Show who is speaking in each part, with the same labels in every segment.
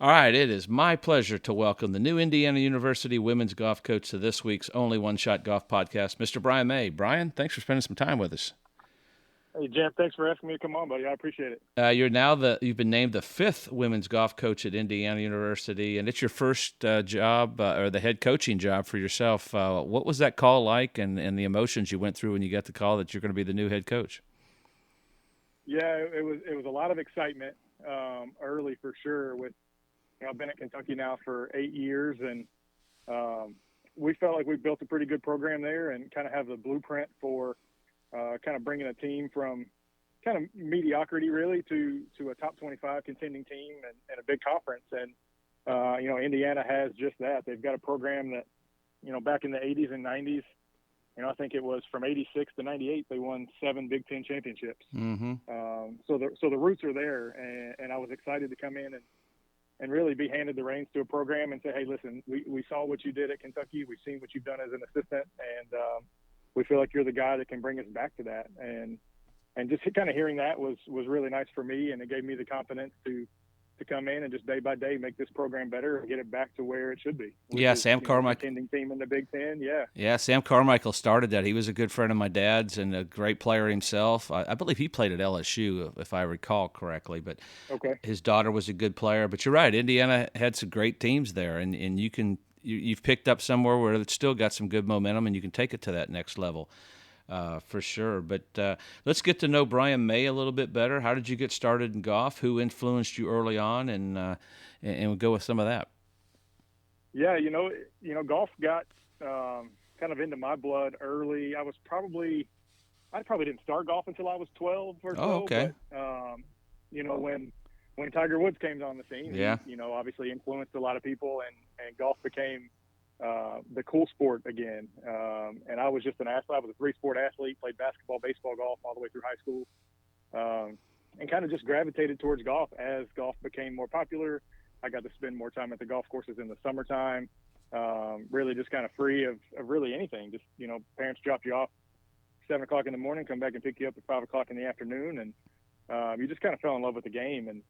Speaker 1: All right, it is my pleasure to welcome the new Indiana University women's golf coach to this week's Only One Shot Golf podcast, Mr. Brian May. Brian, thanks for spending some time with us.
Speaker 2: Hey, Jeff, thanks for asking me to come on, buddy. I appreciate it.
Speaker 1: You've been named the 5th women's golf coach at Indiana University, and it's your first job or the head coaching job for yourself. What was that call like, and the emotions you went through when you got the call that you're going to be the new head coach?
Speaker 2: Yeah, it was a lot of excitement early for sure. I've been at Kentucky now for 8 years, and we felt like we built a pretty good program there, and kind of have the blueprint for kind of bringing a team from kind of mediocrity really to a top 25 contending team and a big conference. And Indiana has just that. They've got a program that back in the 80s and 90s. I think it was from 86 to 98, they won 7 Big Ten championships.
Speaker 1: Mm-hmm.
Speaker 2: So the roots are there, and I was excited to come in and really be handed the reins to a program and say, hey, listen, we saw what you did at Kentucky. We've seen what you've done as an assistant, and we feel like you're the guy that can bring us back to that. And just kind of hearing that was really nice for me, and it gave me the confidence to come in and just day by day make this program better and get it back to where it should be.
Speaker 1: Yeah, Sam Carmichael.
Speaker 2: Contending team in the Big Ten, yeah.
Speaker 1: Yeah, Sam Carmichael started that. He was a good friend of my dad's and a great player himself. I believe he played at LSU, if I recall correctly. But
Speaker 2: okay.
Speaker 1: His daughter was a good player. But you're right, Indiana had some great teams there, and you've picked up somewhere where it's still got some good momentum, and you can take it to that next level. For sure. But let's get to know Brian May a little bit better. How did you get started in golf? Who influenced you early on? And we'll go with some of that.
Speaker 2: Yeah, golf got kind of into my blood early. I probably didn't start golf until I was 12 or so.
Speaker 1: Oh, okay.
Speaker 2: But, when Tiger Woods came on the scene,
Speaker 1: yeah.
Speaker 2: he, obviously influenced a lot of people, and golf became the cool sport again. And I was just an athlete. I was a 3-sport athlete, played basketball, baseball, golf all the way through high school, and kind of just gravitated towards golf as golf became more popular. I got to spend more time at the golf courses in the summertime, really just kind of free of really anything. Just, parents dropped you off 7 o'clock in the morning, come back and pick you up at 5 o'clock in the afternoon. And you just kind of fell in love with the game. And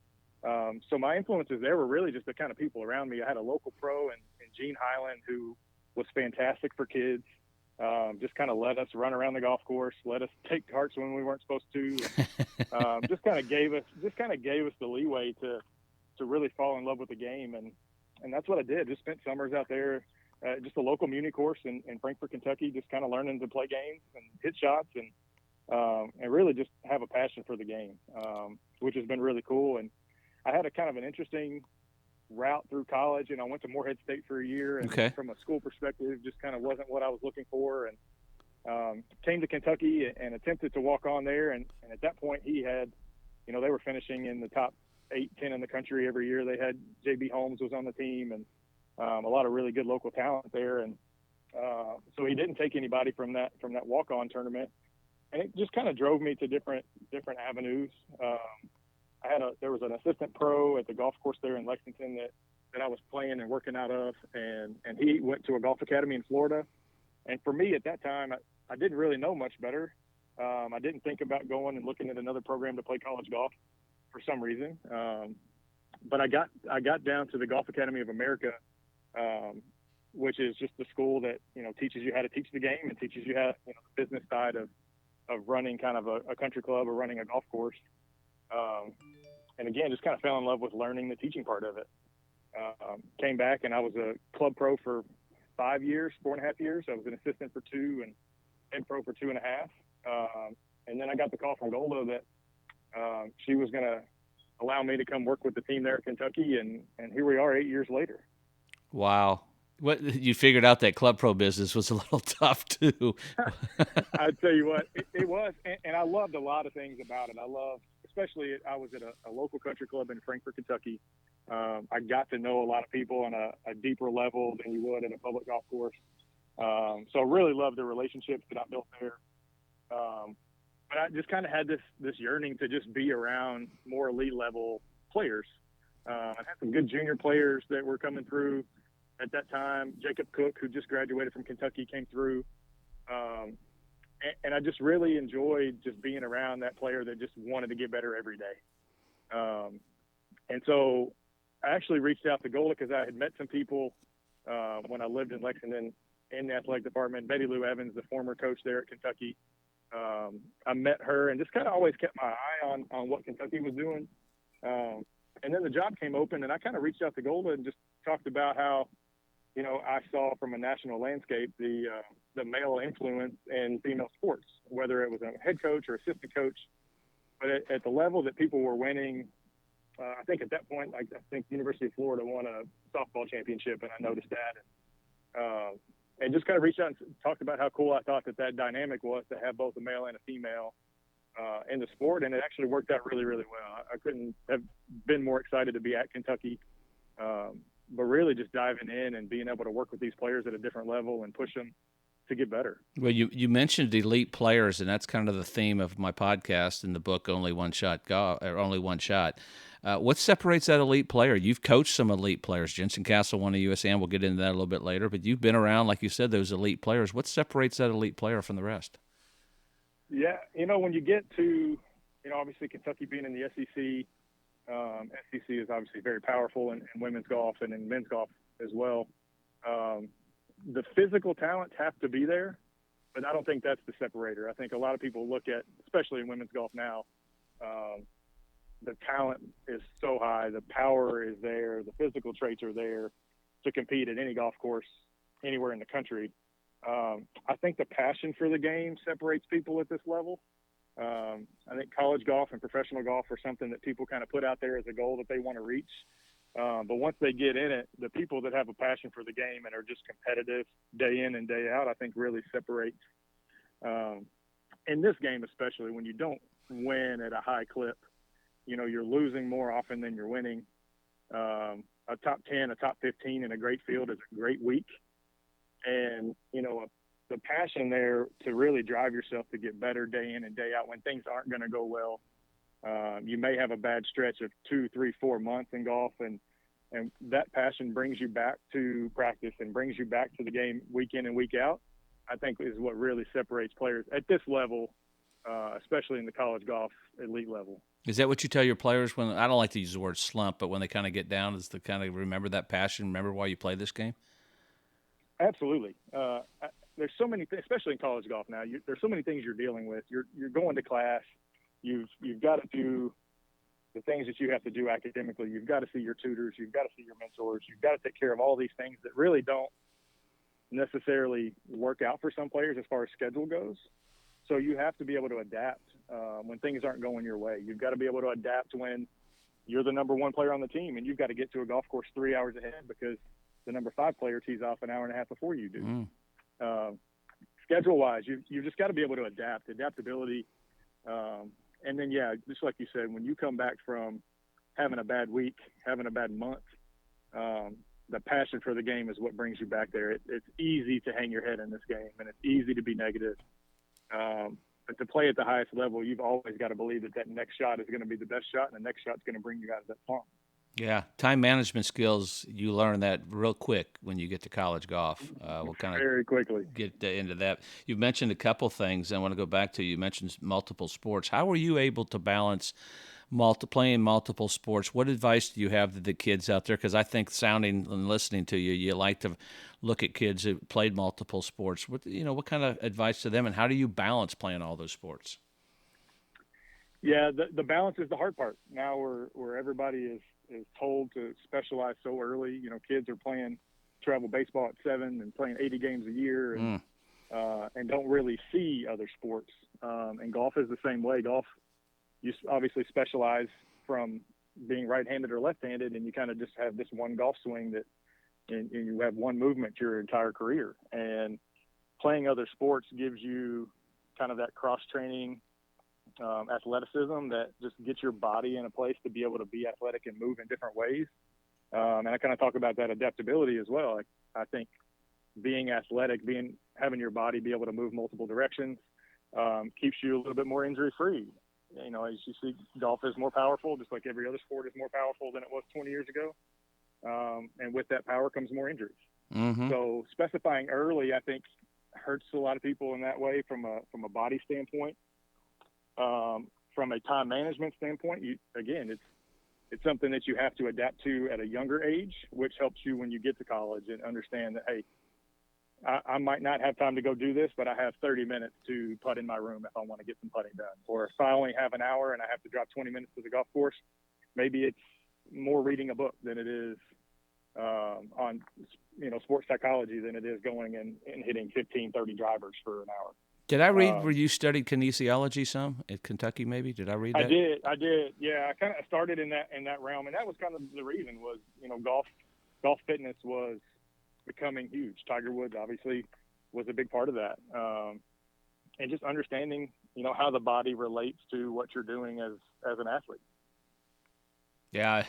Speaker 2: so my influences there were really just the kind of people around me. I had a local pro in Gene Highland who was fantastic for kids. Just kind of let us run around the golf course, let us take carts when we weren't supposed to. And, just kind of gave us the leeway to really fall in love with the game. And that's what I did. Just spent summers out there, just a local muni course in Frankfurt, Kentucky, just kind of learning to play games and hit shots and really just have a passion for the game, which has been really cool. And I had a kind of an interesting route through college, and I went to Morehead State for a year. And
Speaker 1: okay.
Speaker 2: From a school perspective, just kind of wasn't what I was looking for. And came to Kentucky and attempted to walk on there. And at that point, he had, they were finishing in the top 8-10 in the country every year. They had J.B. Holmes was on the team, and a lot of really good local talent there. And so he didn't take anybody from that walk-on tournament, and it just kind of drove me to different avenues. There was an assistant pro at the golf course there in Lexington that I was playing and working out of, and he went to a golf academy in Florida. And for me at that time, I didn't really know much better. I didn't think about going and looking at another program to play college golf for some reason. But I got down to the Golf Academy of America, which is just the school that, teaches you how to teach the game and teaches you how, the business side of running kind of a country club or running a golf course. And again, just kind of fell in love with learning the teaching part of it. Came back and I was a club pro for 4.5 years. I was an assistant for 2 and head pro for 2.5. And then I got the call from Golda that she was going to allow me to come work with the team there at Kentucky. And here we are 8 years later.
Speaker 1: Wow. What you figured out that club pro business was a little tough too.
Speaker 2: I'd tell you what, it was. And I loved a lot of things about it. Especially I was at a local country club in Frankfurt, Kentucky. I got to know a lot of people on a deeper level than you would at a public golf course. So I really loved the relationships that I built there. But I just kind of had this yearning to just be around more elite level players. I had some good junior players that were coming through at that time. Jacob Cook, who just graduated from Kentucky, came through. And I just really enjoyed just being around that player that just wanted to get better every day. And so I actually reached out to Gola because I had met some people when I lived in Lexington in the athletic department. Betty Lou Evans, the former coach there at Kentucky. I met her and just kind of always kept my eye on what Kentucky was doing. And then the job came open, and I kind of reached out to Gola and just talked about how, I saw from a national landscape the male influence in female sports, whether it was a head coach or assistant coach. But at the level that people were winning, I think at that point, I think University of Florida won a softball championship, and I noticed that. And just kind of reached out and talked about how cool I thought that dynamic was to have both a male and a female in the sport, and it actually worked out really, really well. I couldn't have been more excited to be at Kentucky, but really just diving in and being able to work with these players at a different level and push them to get better.
Speaker 1: Well, you mentioned elite players, and that's kind of the theme of my podcast and the book, Only One Shot Golf, or Only One Shot. What separates that elite player? You've coached some elite players. Jensen Castle won a USAM. We'll get into that a little bit later. But you've been around, like you said, those elite players. What separates that elite player from the rest?
Speaker 2: Yeah, when you get to, obviously Kentucky being in the SEC, SEC is obviously very powerful in women's golf and in men's golf as well. The physical talents have to be there, but I don't think that's the separator. I think a lot of people look at, especially in women's golf now, the talent is so high, the power is there, the physical traits are there to compete at any golf course anywhere in the country. I think the passion for the game separates people at this level. I think college golf and professional golf are something that people kind of put out there as a goal that they want to reach. But once they get in it, the people that have a passion for the game and are just competitive day in and day out, I think really separates. In this game, especially when you don't win at a high clip, you're losing more often than you're winning. A top 10, a top 15 in a great field is a great week. And, the passion there to really drive yourself to get better day in and day out when things aren't going to go well. You may have a bad stretch of 2, 3, 4 months in golf, and that passion brings you back to practice and brings you back to the game week in and week out, I think is what really separates players at this level, especially in the college golf elite level.
Speaker 1: Is that what you tell your players when, I don't like to use the word slump, but when they kind of get down, is to kind of remember that passion, remember why you play this game?
Speaker 2: Absolutely. There's so many, especially in college golf now, there's so many things you're dealing with. You're going to class. You've got to do the things that you have to do academically. You've got to see your tutors. You've got to see your mentors. You've got to take care of all these things that really don't necessarily work out for some players as far as schedule goes. So you have to be able to adapt when things aren't going your way. You've got to be able to adapt when you're the number one player on the team and you've got to get to a golf course 3 hours ahead because the number 5 player tees off an hour and a half before you do. Schedule-wise, you've just got to be able to adaptability. And then, just like you said, when you come back from having a bad week, having a bad month, the passion for the game is what brings you back there. It's easy to hang your head in this game, and it's easy to be negative. But to play at the highest level, you've always got to believe that next shot is going to be the best shot, and the next shot's going to bring you out of that funk.
Speaker 1: Yeah, time management skills, you learn that real quick when you get to college golf. We'll kind of
Speaker 2: very quickly
Speaker 1: get into that. You've mentioned a couple things I want to go back to. You mentioned multiple sports. How were you able to balance playing multiple sports? What advice do you have to the kids out there? Because I think sounding and listening to you, you like to look at kids who played multiple sports. What kind of advice to them, and how do you balance playing all those sports?
Speaker 2: Yeah, the balance is the hard part. Now where everybody is told to specialize so early. Kids are playing travel baseball at 7 and playing 80 games a year and don't really see other sports. And golf is the same way. Golf, you obviously specialize from being right-handed or left-handed, and you kind of just have this one golf swing and you have one movement your entire career. And playing other sports gives you kind of that cross-training athleticism that just gets your body in a place to be able to be athletic and move in different ways. And I kind of talk about that adaptability as well. I think being athletic, having your body be able to move multiple directions, keeps you a little bit more injury free. As you see, golf is more powerful, just like every other sport is more powerful than it was 20 years ago. And with that power comes more injuries. Mm-hmm. So specifying early, I think, hurts a lot of people in that way from a body standpoint. From a time management standpoint, it's it's something that you have to adapt to at a younger age, which helps you when you get to college and understand that, hey, I might not have time to go do this, but I have 30 minutes to putt in my room if I want to get some putting done. Or if I only have an hour and I have to drop 20 minutes to the golf course, maybe it's more reading a book than it is on, sports psychology than it is going and hitting 15, 30 drivers for an hour.
Speaker 1: Did I read where you studied kinesiology some at Kentucky? Maybe did I read that?
Speaker 2: I did. Yeah, I kind of started in that realm, and that was kind of the reason was golf fitness was becoming huge. Tiger Woods obviously was a big part of that, and just understanding how the body relates to what you're doing as an athlete.
Speaker 1: Yeah,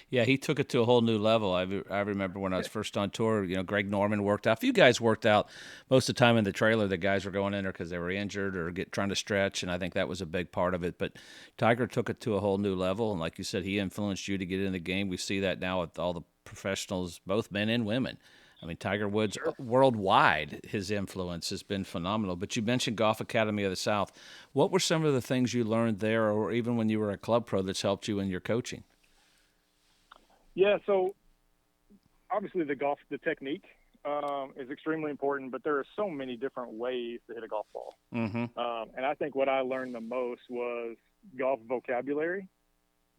Speaker 1: yeah, he took it to a whole new level. I remember when I was first on tour, Greg Norman worked out. A few guys worked out most of the time in the trailer. The guys were going in there because they were injured or trying to stretch, and I think that was a big part of it. But Tiger took it to a whole new level, and like you said, he influenced you to get in the game. We see that now with all the professionals, both men and women. I mean, Tiger Woods, worldwide, his influence has been phenomenal. But you mentioned Golf Academy of the South. What were some of the things you learned there, or even when you were a club pro, that's helped you in your coaching?
Speaker 2: Yeah, so obviously the technique is extremely important, but there are so many different ways to hit a golf ball.
Speaker 1: Mm-hmm.
Speaker 2: And I think what I learned the most was golf vocabulary,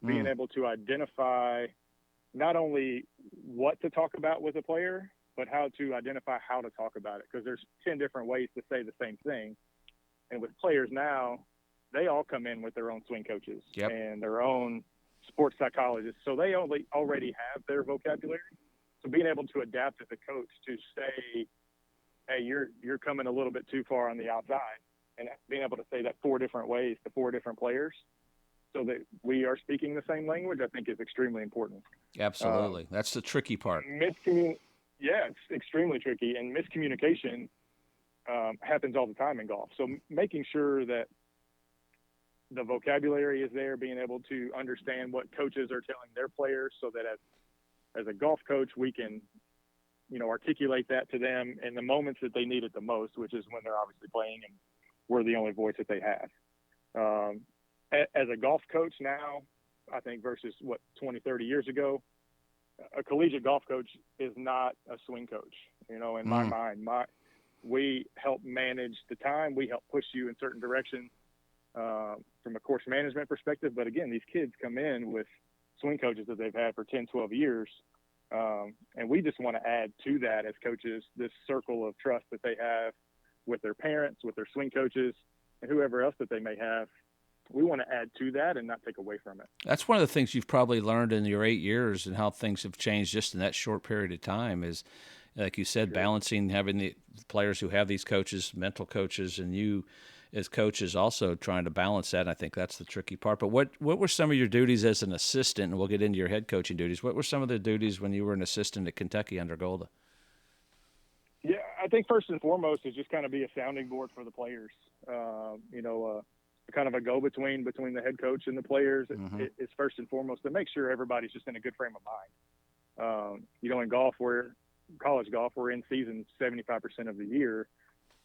Speaker 2: being able to identify not only what to talk about with a player, but how to identify how to talk about it, because there's 10 different ways to say the same thing. And with players now, they all come in with their own swing coaches and their own sports psychologists, so they already have their vocabulary. So being able to adapt as a coach to say, hey, you're coming a little bit too far on the outside, and being able to say that 4 different ways to 4 different players so that we are speaking the same language, I think is extremely important.
Speaker 1: Absolutely. That's the tricky part.
Speaker 2: Yeah, it's extremely tricky, and miscommunication happens all the time in golf. So making sure that the vocabulary is there, being able to understand what coaches are telling their players, so that as a golf coach, we can, articulate that to them in the moments that they need it the most, which is when they're obviously playing and we're the only voice that they have. As a golf coach now, I think versus 20, 30 years ago, a collegiate golf coach is not a swing coach. In my mind, we help manage the time. We help push you in certain directions from a course management perspective. But again, these kids come in with swing coaches that they've had for 10, 12 years. And we just want to add to that as coaches, this circle of trust that they have with their parents, with their swing coaches, and whoever else that they may have. We want to add to that and not take away from it.
Speaker 1: That's one of the things you've probably learned in your 8 years and how things have changed just in that short period of time is, like you said, balancing, having the players who have these coaches, mental coaches, and you as coaches also trying to balance that. And I think that's the tricky part. But what were some of your duties as an assistant? And we'll get into your head coaching duties. What were some of the duties when you were an assistant at Kentucky under Golda?
Speaker 2: Yeah, I think first and foremost is just kind of be a sounding board for the players. Kind of a go-between between the head coach and the players is first and foremost to make sure everybody's just in a good frame of mind. In college golf, we're in season 75% of the year.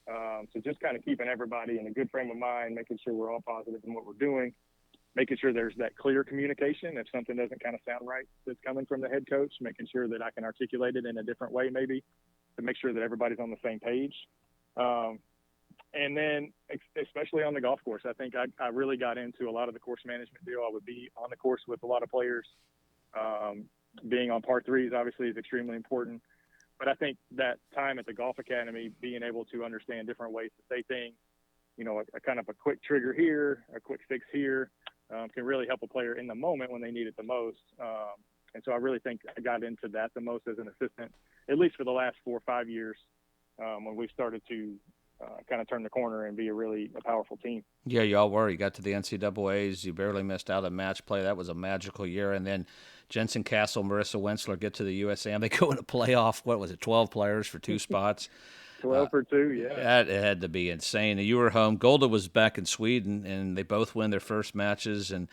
Speaker 2: So just kind of keeping everybody in a good frame of mind, making sure we're all positive in what we're doing, making sure there's that clear communication. If something doesn't kind of sound right that's coming from the head coach, making sure that I can articulate it in a different way maybe to make sure that everybody's on the same page. And then, especially on the golf course, I think I really got into a lot of the course management deal. I would be on the course with a lot of players. Being on par threes, obviously, is extremely important. But I think that time at the Golf Academy, being able to understand different ways to say things, a kind of a quick trigger here, a quick fix here, can really help a player in the moment when they need it the most. And so I really think I got into that the most as an assistant, at least for the last 4 or 5 years, when we started to kind of turn the corner and be a powerful team.
Speaker 1: Yeah, y'all were. You got to the NCAAs. You barely missed out on match play. That was a magical year. And then Jensen Castle, Marissa Wentzler get to the USAM. They go in a playoff. What was it, 12 players for 2 spots?
Speaker 2: 12 for 2, yeah.
Speaker 1: That had to be insane. You were home. Golda was back in Sweden, and they both win their first matches. And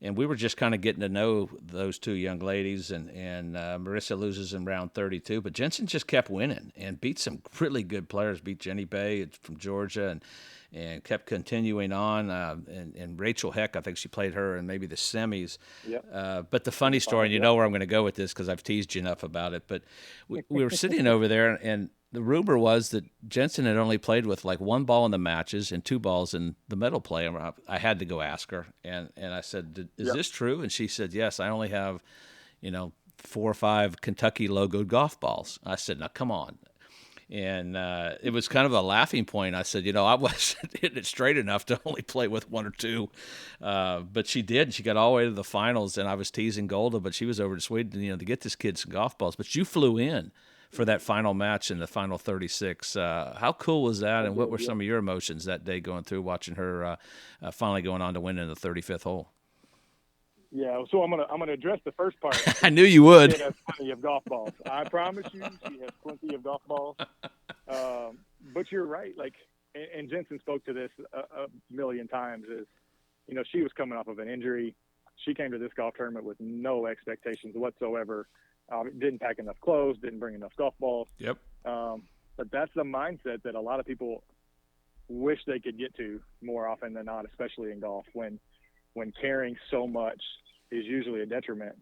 Speaker 1: and we were just kind of getting to know those two young ladies, and Marissa loses in round 32, but Jensen just kept winning and beat some really good players, beat Jenny Bay from Georgia, and kept continuing on. And Rachel Heck, I think she played her in maybe the semis.
Speaker 2: Yep.
Speaker 1: But the funny story, and you know where I'm going to go with this because I've teased you enough about it, but we were sitting over there, and the rumor was that Jensen had only played with like one ball in the matches and two balls in the medal play. And I had to go ask her, and I said, "Is this true?" And she said, "Yes, I only have, 4 or 5 Kentucky logoed golf balls." I said, "Now come on." And it was kind of a laughing point. I said, I wasn't hitting it straight enough to only play with 1 or 2. But she did. She got all the way to the finals, and I was teasing Golda, but she was over to Sweden, to get this kid some golf balls. But you flew in for that final match in the final 36. How cool was that, and what were some of your emotions that day going through watching her finally going on to win in the 35th hole?
Speaker 2: Yeah, so I'm gonna address the first part.
Speaker 1: I knew you would.
Speaker 2: She has plenty of golf balls. I promise you, she has plenty of golf balls. But you're right. Like, and Jensen spoke to this a million times. Is she was coming off of an injury. She came to this golf tournament with no expectations whatsoever. Didn't pack enough clothes. Didn't bring enough golf balls.
Speaker 1: Yep.
Speaker 2: But that's the mindset that a lot of people wish they could get to more often than not, especially in golf, when carrying so much is usually a detriment.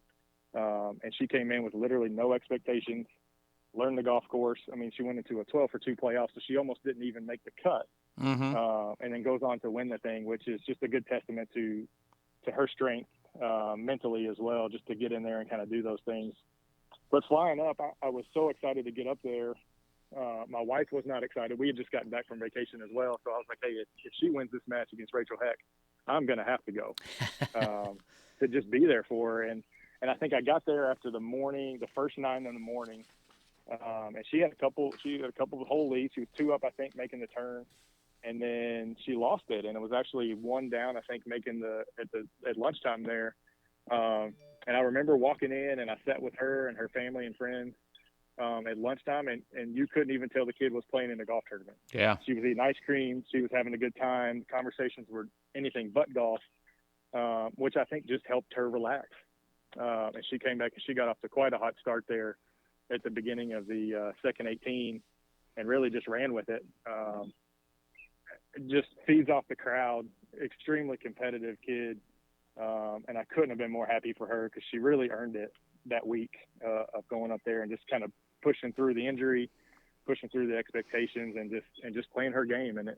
Speaker 2: And she came in with literally no expectations, learned the golf course. I mean, she went into a 12 for 2 playoff, so she almost didn't even make the cut.
Speaker 1: Mm-hmm.
Speaker 2: And then goes on to win the thing, which is just a good testament to her strength mentally as well, just to get in there and kind of do those things. But flying up, I was so excited to get up there. My wife was not excited. We had just gotten back from vacation as well, so I was like, hey, if she wins this match against Rachel Heck, I'm going to have to go to just be there for her. And I think I got there after the first 9 in the morning. And she had a couple of hole leads. She was 2 up, I think, making the turn. And then she lost it. And it was actually 1 down, I think, at lunchtime there. And I remember walking in, and I sat with her and her family and friends at lunchtime, and you couldn't even tell the kid was playing in a golf tournament.
Speaker 1: Yeah.
Speaker 2: She was eating ice cream. She was having a good time. Conversations were anything but golf, which I think just helped her relax. And she came back and she got off to quite a hot start there at the beginning of the second 18 and really just ran with it. Just feeds off the crowd, extremely competitive kid. And I couldn't have been more happy for her because she really earned it that week of going up there and just kind of pushing through the injury, pushing through the expectations, and just playing her game. And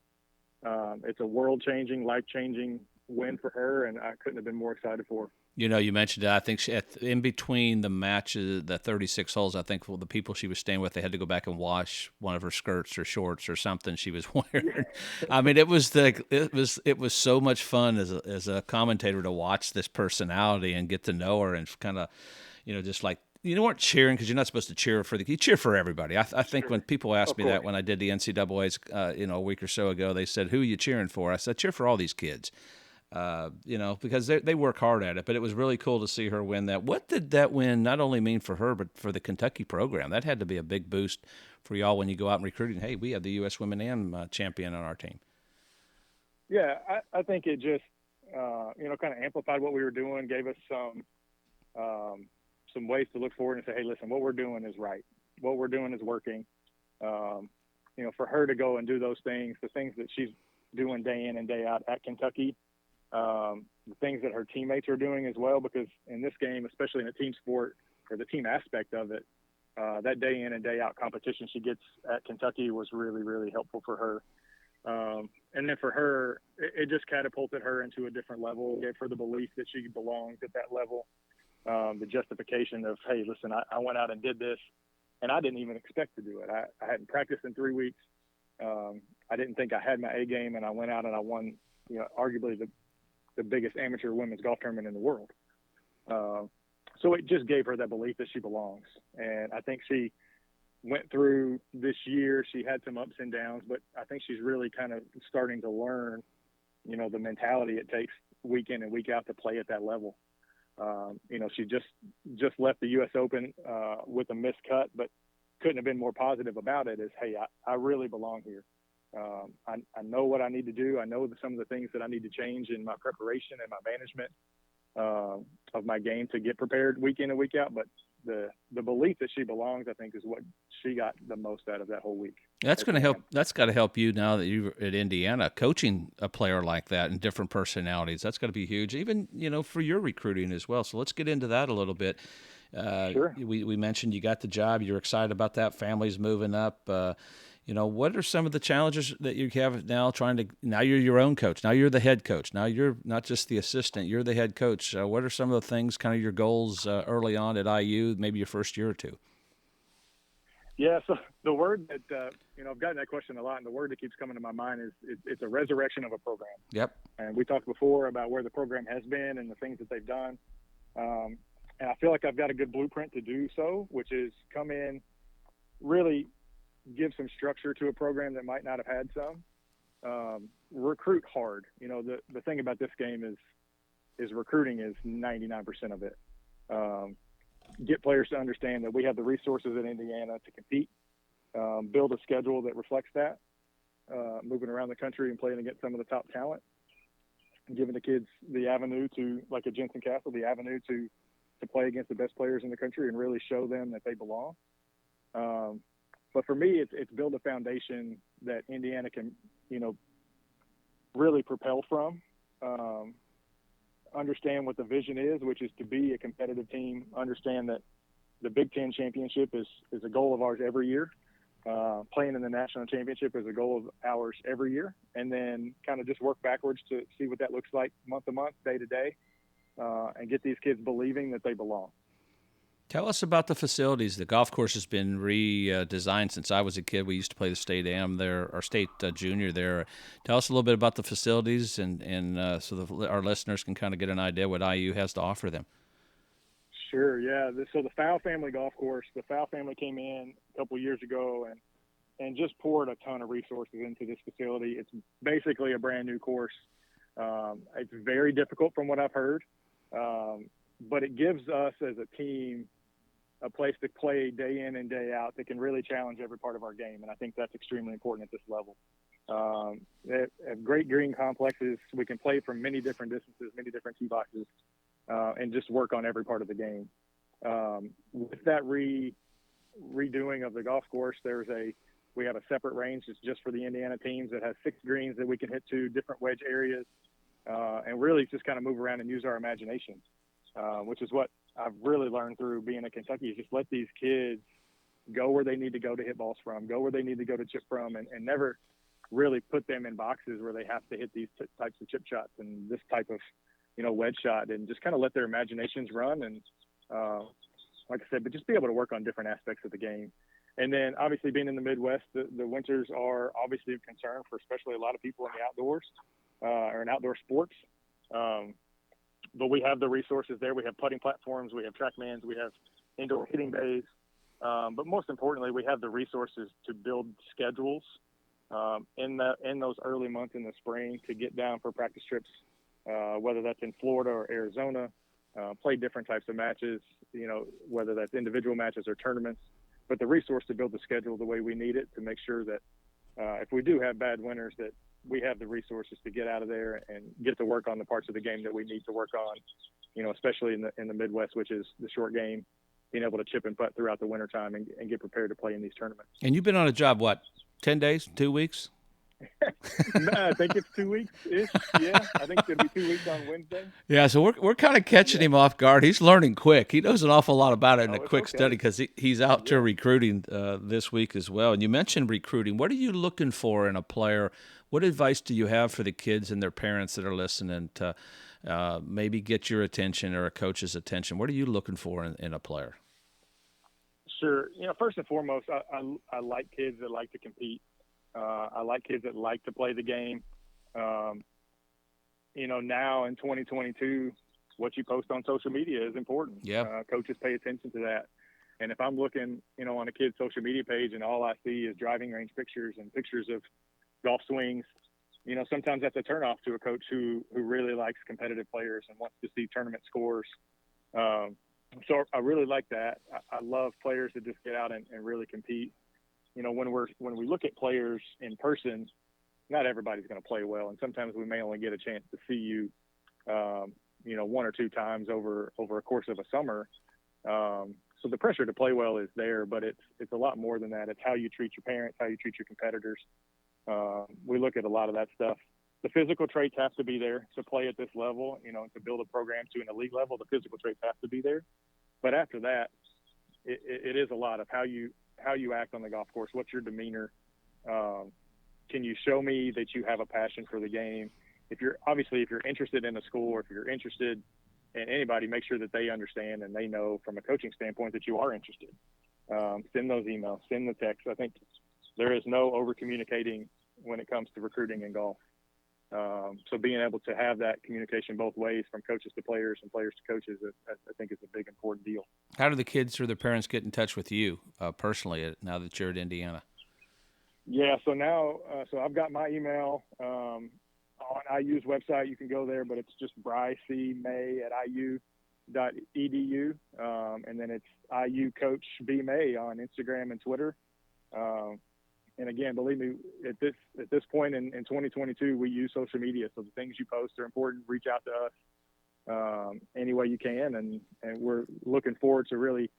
Speaker 2: it's a world-changing, life-changing win for her, and I couldn't have been more excited for her.
Speaker 1: You mentioned it. I think in between the matches, the 36 holes, I think the people she was staying with, they had to go back and wash one of her skirts or shorts or something she was wearing. I mean, it was so much fun as a commentator to watch this personality and get to know her and kind of, just like, you weren't cheering because you're not supposed to cheer you cheer for everybody. I think when people asked me that when I did the NCAA's, a week or so ago, they said, "Who are you cheering for?" I said, "Cheer for all these kids." Because they work hard at it. But it was really cool to see her win that. What did that win not only mean for her, but for the Kentucky program? That had to be a big boost for y'all when you go out and recruiting. Hey, we have the U.S. Women Am champion on our team.
Speaker 2: Yeah, I think it just, kind of amplified what we were doing, gave us some ways to look forward and say, hey, listen, what we're doing is right. What we're doing is working. For her to go and do those things, the things that she's doing day in and day out at Kentucky, the things that her teammates are doing as well, because in this game, especially in a team sport or the team aspect of it, that day in and day out competition she gets at Kentucky was really, really helpful for her. And then for her, it just catapulted her into a different level, gave her the belief that she belongs at that level, the justification of, hey, listen, I went out and did this, and I didn't even expect to do it. I hadn't practiced in 3 weeks. I didn't think I had my A game, and I went out and I won, arguably the biggest amateur women's golf tournament in the world. So it just gave her that belief that she belongs. And I think she went through this year. She had some ups and downs, but I think she's really kind of starting to learn, the mentality it takes week in and week out to play at that level. She just left the U.S. Open with a missed cut, but couldn't have been more positive about it. Is, hey, I really belong here. I know what I need to do. I know some of the things that I need to change in my preparation and my management. of my game to get prepared week in and week out. But the belief that she belongs, I think, is what she got the most out of that whole week.
Speaker 1: That's going to help. That's got to help you now that you're at Indiana, coaching a player like that and different personalities. That's got to be huge, even for your recruiting as well. So let's get into that a little bit.
Speaker 2: Sure.
Speaker 1: We mentioned you got the job. You're excited about that. Family's moving up. What are some of the challenges that you have now now you're your own coach. Now you're the head coach. Now you're not just the assistant, you're the head coach. What are some of the things, kind of your goals early on at IU, maybe your first year or two?
Speaker 2: Yeah, so the word that, I've gotten that question a lot, and the word that keeps coming to my mind is it's a resurrection of a program.
Speaker 1: Yep.
Speaker 2: And we talked before about where the program has been and the things that they've done. And I feel like I've got a good blueprint to do so, which is come in, really give some structure to a program that might not have had some. Recruit hard. The thing about this game is recruiting is 99% of it. Get players to understand that we have the resources in Indiana to compete, build a schedule that reflects that, moving around the country and playing against some of the top talent, and giving the kids the avenue to, like a Jensen Castle, the avenue to play against the best players in the country and really show them that they belong. But for me, it's build a foundation that Indiana can, really propel from. Understand what the vision is, which is to be a competitive team. Understand that the Big Ten championship is a goal of ours every year. Playing in the national championship is a goal of ours every year. And then kind of just work backwards to see what that looks like month to month, day to day, and get these kids believing that they belong.
Speaker 1: Tell us about the facilities. The golf course has been redesigned since I was a kid. We used to play the state am there, or state junior there. Tell us a little bit about the facilities, and so our listeners can kind of get an idea what IU has to offer them.
Speaker 2: Sure, yeah. So the Fowl family golf course, the Fowl family came in a couple of years ago and just poured a ton of resources into this facility. It's basically a brand new course. It's very difficult from what I've heard, but it gives us as a team a place to play day in and day out that can really challenge every part of our game. And I think that's extremely important at this level. They have great green complexes. We can play from many different distances, many different tee boxes, and just work on every part of the game. With that redoing of the golf course, we have a separate range that's just for the Indiana teams that has 6 greens that we can hit to, different wedge areas, and really just kind of move around and use our imagination, which is what I've really learned through being at Kentucky, is just let these kids go where they need to go to hit balls from, go where they need to go to chip from, and never really put them in boxes where they have to hit these types of chip shots and this type of, wedge shot, and just kind of let their imaginations run. And like I said, but just be able to work on different aspects of the game. And then obviously being in the Midwest, the winters are obviously a concern for especially a lot of people in the outdoors or in outdoor sports. But we have the resources there. We have putting platforms, we have TrackMans, we have indoor hitting bays. But most importantly, we have the resources to build schedules in those early months in the spring to get down for practice trips, whether that's in Florida or Arizona, play different types of matches, whether that's individual matches or tournaments. But the resource to build the schedule the way we need it to make sure that if we do have bad winters, that we have the resources to get out of there and get to work on the parts of the game that we need to work on, especially in the Midwest, which is the short game, being able to chip and putt throughout the wintertime and get prepared to play in these tournaments.
Speaker 1: And you've been on a job, 10 days, 2 weeks?
Speaker 2: I think it's 2 weeks-ish. Yeah, I think it's going to be 2 weeks on Wednesday.
Speaker 1: Yeah, so we're kind of catching him off guard. He's learning quick. He knows an awful lot about it in a quick study because he's out to recruiting this week as well. And you mentioned recruiting. What are you looking for in a player? What advice do you have for the kids and their parents that are listening to maybe get your attention or a coach's attention? What are you looking for in a player?
Speaker 2: Sure. First and foremost, I like kids that like to compete. I like kids that like to play the game. Now in 2022, what you post on social media is important.
Speaker 1: Yeah.
Speaker 2: Coaches pay attention to that. And if I'm looking, on a kid's social media page and all I see is driving range pictures and pictures of golf swings, sometimes that's a turnoff to a coach who really likes competitive players and wants to see tournament scores. So I really like that. I love players that just get out and really compete. When we look at players in person, not everybody's going to play well, and sometimes we may only get a chance to see you, one or two times over a course of a summer. So the pressure to play well is there, but it's a lot more than that. It's how you treat your parents, how you treat your competitors. We look at a lot of that stuff. The physical traits have to be there to play at this level, to build a program to an elite level. The physical traits have to be there. But after that, it is a lot of how you act on the golf course. What's your demeanor? Can you show me that you have a passion for the game? If you're interested in a school, or if you're interested in anybody, make sure that they understand and they know from a coaching standpoint that you are interested. Send those emails, send the texts. I think there is no over communicating when it comes to recruiting in golf. So being able to have that communication both ways, from coaches to players and players to coaches, I think is a big, important deal.
Speaker 1: How do the kids or their parents get in touch with you personally now that you're at Indiana?
Speaker 2: Yeah, so now, I've got my email on IU's website. You can go there, but it's just brycmay@iu.edu, and then it's IU Coach B May on Instagram and Twitter. And again, believe me, at this point in 2022, we use social media. So the things you post are important. Reach out to us any way you can, and we're looking forward to really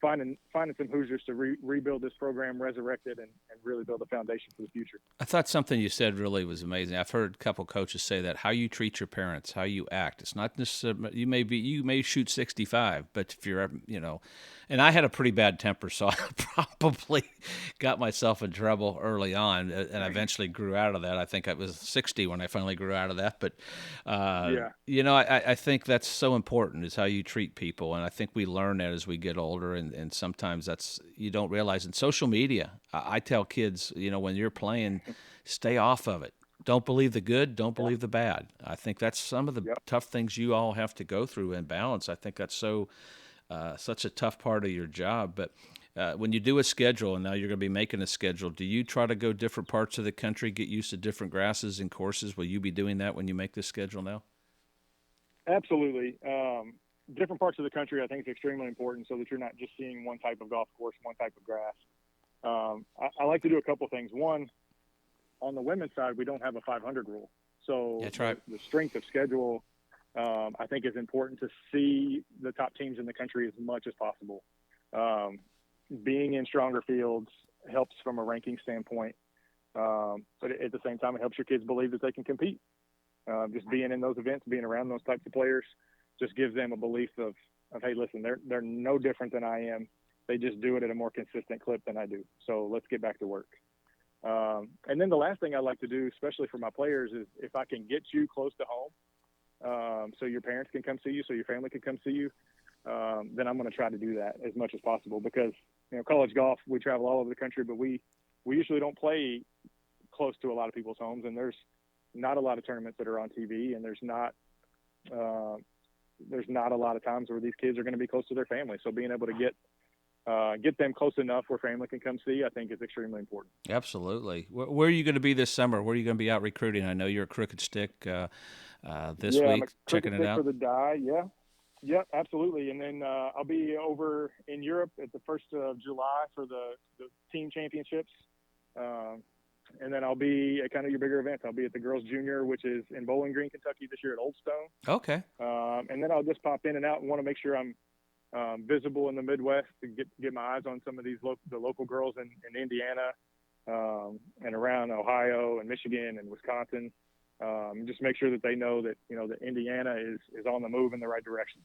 Speaker 2: finding some Hoosiers to rebuild this program, resurrect it, and really build a foundation for the future.
Speaker 1: I thought something you said really was amazing. I've heard a couple coaches say that: how you treat your parents, how you act. It's not just you may shoot 65, but if you're and I had a pretty bad temper, so I probably got myself in trouble early on, and I eventually grew out of that. I think I was 60 when I finally grew out of that. But I think that's so important, is how you treat people, and I think we learn that as we get older, and sometimes that's, you don't realize. In social media, I tell kids, when you're playing, stay off of it. Don't believe the good, don't believe the bad. I think that's some of the tough things you all have to go through and balance. I think that's such a tough part of your job. But when you do a schedule, and now you're going to be making a schedule, do you try to go different parts of the country, get used to different grasses and courses? Will you be doing that when you make this schedule now?
Speaker 2: Absolutely. Different parts of the country, I think, is extremely important, so that you're not just seeing one type of golf course, one type of grass. I like to do a couple things. One, on the women's side, we don't have a 500 rule. So
Speaker 1: that's right.
Speaker 2: The strength of schedule, I think, is important to see the top teams in the country as much as possible. Being in stronger fields helps from a ranking standpoint, but at the same time, it helps your kids believe that they can compete. Just being in those events, being around those types of players, just gives them a belief of hey, listen, they're no different than I am. They just do it at a more consistent clip than I do. So let's get back to work. And then the last thing I like to do, especially for my players, is if I can get you close to home, so your parents can come see you, so your family can come see you, then I'm going to try to do that as much as possible, because college golf, we travel all over the country, but we usually don't play close to a lot of people's homes, and there's not a lot of tournaments that are on TV, and there's not a lot of times where these kids are going to be close to their family. So being able to get them close enough where family can come see, I think, is extremely important.
Speaker 1: Absolutely. Where are you going to be this summer? Where are you going to be out recruiting? I know you're a Crooked Stick this week,
Speaker 2: I'm a
Speaker 1: checking it out.
Speaker 2: for the die, yeah, absolutely. And then I'll be over in Europe at the 1st of July for the team championships. And then I'll be at kind of your bigger events. I'll be at the Girls Junior, which is in Bowling Green, Kentucky this year at Old Stone.
Speaker 1: Okay.
Speaker 2: And then I'll just pop in and out and want to make sure I'm visible in the Midwest to get my eyes on some of these the local girls in Indiana and around Ohio and Michigan and Wisconsin. Just make sure that they know that that Indiana is on the move in the right direction.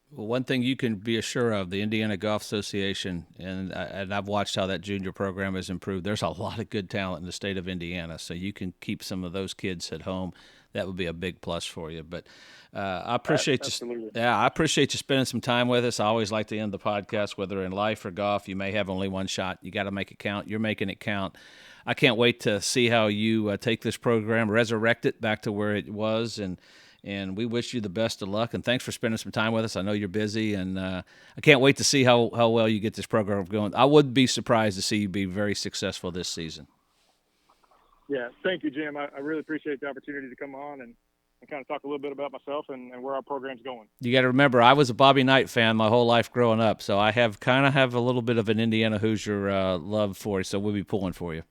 Speaker 1: Well, one thing you can be assured of, the Indiana Golf Association, and I've watched how that junior program has improved. There's a lot of good talent in the state of Indiana, so you can keep some of those kids at home. That would be a big plus for you. But I appreciate
Speaker 2: Absolutely.
Speaker 1: I appreciate you spending some time with us. I always like to end the podcast, whether in life or golf. You may have only one shot. You got to make it count. You're making it count. I can't wait to see how you take this program, resurrect it back to where it was, and we wish you the best of luck. And thanks for spending some time with us. I know you're busy, and I can't wait to see how well you get this program going. I would be surprised to see you be very successful this season.
Speaker 2: Yeah, thank you, Jim. I really appreciate the opportunity to come on and kind of talk a little bit about myself and where our program's going.
Speaker 1: You got to remember, I was a Bobby Knight fan my whole life growing up, so I have a little bit of an Indiana Hoosier love for you, so we'll be pulling for you.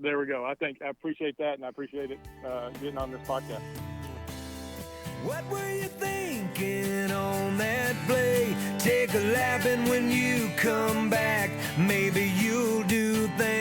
Speaker 2: There we go. I appreciate that, and I appreciate it getting on this podcast.
Speaker 3: What were you thinking on that play? Take a lap, and when you come back, maybe you'll do things